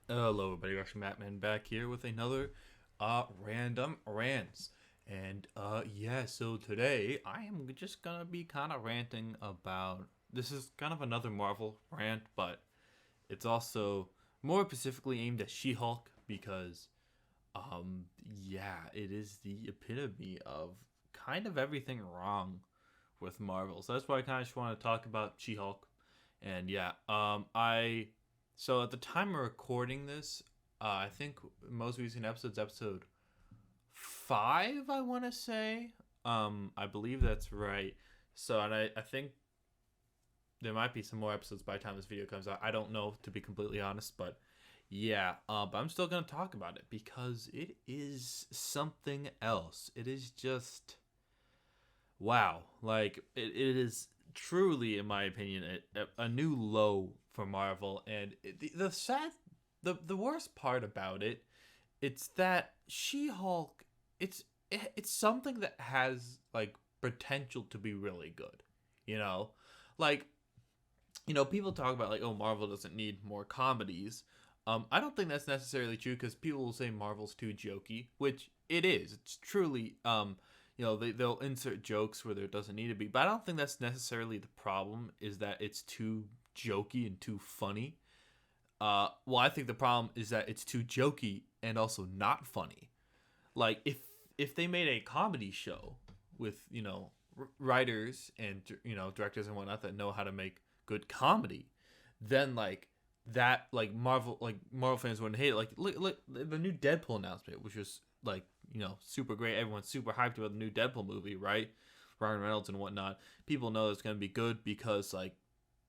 Hello, everybody. Russian Batman back here with another random rants. So today I am just gonna be kind of ranting about. This is kind of another Marvel rant, but it's also more specifically aimed at She-Hulk because, it is the epitome of kind of everything wrong with Marvel. So that's why I kind of just want to talk about She-Hulk. So at the time of recording this, I think most recent episode's episode 5, I want to say. I believe that's right. I think there might be some more episodes by the time this video comes out. I don't know, to be completely honest, but yeah. But I'm still gonna talk about it because it is something else. It is just wow. It is truly, in my opinion, a new low for Marvel. And the worst part about it, it's that She-Hulk. It's something that has like potential to be really good. You know, like people talk about like, oh, Marvel doesn't need more comedies. I don't think that's necessarily true because people will say Marvel's too jokey, which it is. It's truly they'll insert jokes where there doesn't need to be, but I don't think that's necessarily the problem. Is that it's too jokey and too funny? I think the problem is that it's too jokey and also not funny. Like if they made a comedy show with writers and directors and whatnot that know how to make good comedy, then Marvel fans wouldn't hate it. Like look the new Deadpool announcement, which was like super great. Everyone's super hyped about the new Deadpool movie, right? Ryan Reynolds and whatnot. People know it's gonna be good because like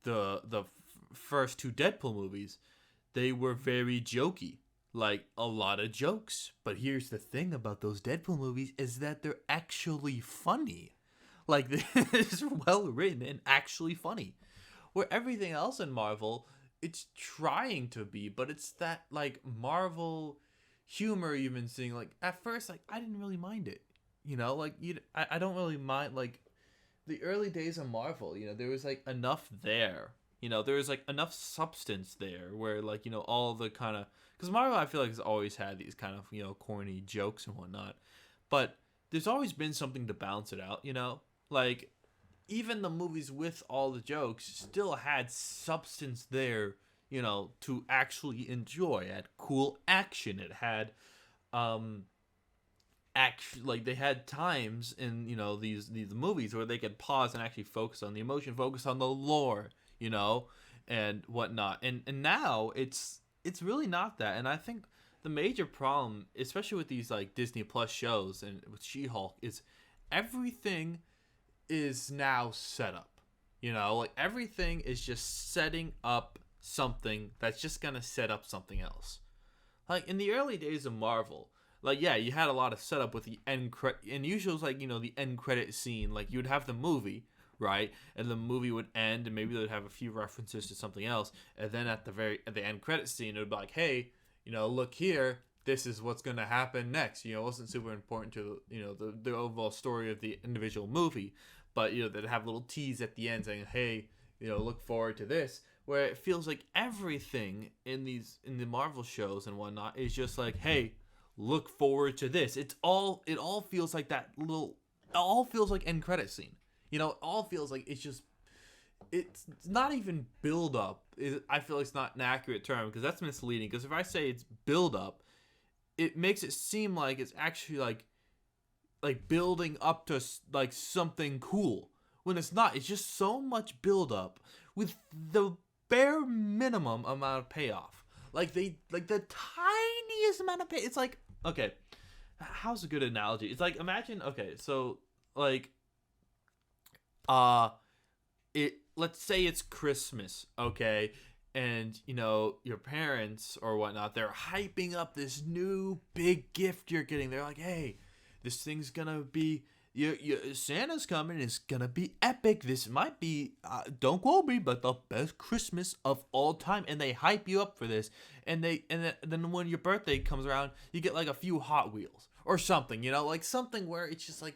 the first two Deadpool movies, they were very jokey, like a lot of jokes. But here's the thing about those Deadpool movies is that they're actually funny. Like it's well written and actually funny. Where everything else in Marvel, it's trying to be, but it's that like Marvel humor you've been seeing. Like at first, like I didn't really mind it. I don't really mind like the early days of Marvel. There was like enough there. There was like enough substance there where like all the kind of because Marvel I feel like has always had these kind of corny jokes and whatnot, but there's always been something to balance it out. Like even the movies with all the jokes still had substance there, to actually enjoy. It had cool action. It had like they had times in these movies where they could pause and actually focus on the emotion, focus on the lore, and whatnot. And now it's really not that. And I think the major problem, especially with these like Disney Plus shows and with She-Hulk, is everything is now set up. Like everything is just setting up something that's just gonna set up something else. Like in the early days of Marvel, like yeah, you had a lot of setup with the end credit, and usually it was like the end credit scene. Like you'd have the movie, right, and the movie would end, and maybe they'd have a few references to something else, and then at the end credit scene, it would be like, hey, look here, this is what's gonna happen next. It wasn't super important to the overall story of the individual movie, but they'd have little tease at the end saying, hey, look forward to this. Where it feels like everything in the Marvel shows and whatnot is just like, hey, look forward to this. It all feels like that little. It all feels like end credit scene. It all feels like it's not even build up. I feel like it's not an accurate term because that's misleading. Because if I say it's build up, it makes it seem like it's actually like building up to like something cool when it's not. It's just so much build up with the bare minimum amount of payoff. Like the tiniest amount of pay. It's like, okay, how's a good analogy? It's like, imagine, okay, so like uh let's say it's Christmas, okay, and your parents or whatnot, they're hyping up this new big gift you're getting. They're like, hey, this thing's gonna be Santa's coming. It's gonna be epic. This might be, don't quote me, but the best Christmas of all time. And they hype you up for this. And then when your birthday comes around, you get like a few Hot Wheels or something. Like something where it's just like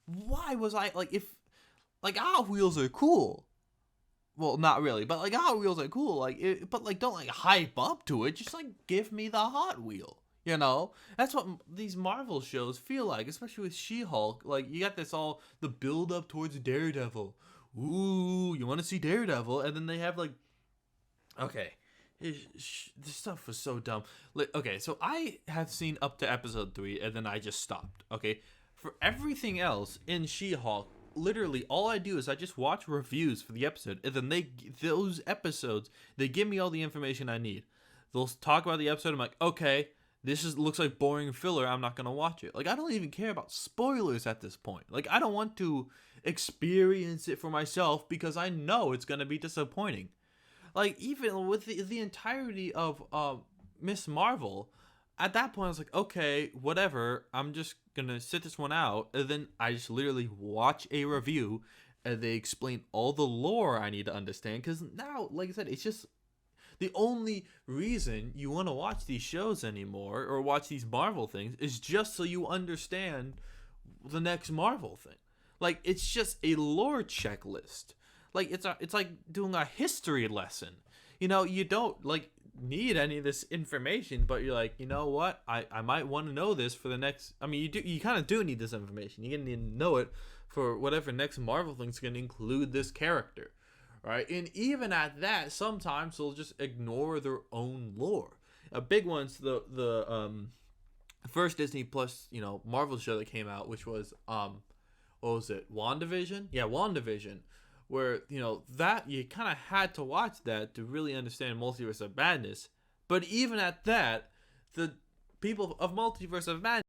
why was I like if like Hot Wheels are cool, well, not really, but like Hot Wheels are cool. Like, but like don't like hype up to it. Just like give me the Hot Wheel. You know, that's what these Marvel shows feel like, especially with She-Hulk. Like you got this all the build up towards Daredevil. Ooh, you want to see Daredevil, and then they have like, okay, this stuff was so dumb. Like, okay, so I have seen up to episode 3, and then I just stopped. Okay, for everything else in She-Hulk, literally all I do is I just watch reviews for the episode, and then those episodes they give me all the information I need. They'll talk about the episode. I'm like, okay, looks like boring filler. I'm not gonna watch it. Like I don't even care about spoilers at this point. Like I don't want to experience it for myself because I know it's gonna be disappointing. Like even with the entirety of Miss Marvel, at that point I was like, okay, whatever. I'm just gonna sit this one out, and then I just literally watch a review, and they explain all the lore I need to understand. Because now, like I said, it's just the only reason you want to watch these shows anymore or watch these Marvel things is just so you understand the next Marvel thing. Like it's just a lore checklist. Like it's like doing a history lesson. You know, you don't like need any of this information, but you're like, you know what? I might want to know this for the next. I mean, you kind of do need this information. You're gonna need to know it for whatever next Marvel thing's gonna include this character, right? And even at that, sometimes they'll just ignore their own lore. A big one's the first Disney Plus Marvel show that came out, which was what was it, WandaVision? Yeah, WandaVision, where that you kind of had to watch that to really understand Multiverse of Madness. But even at that, the people of Multiverse of Madness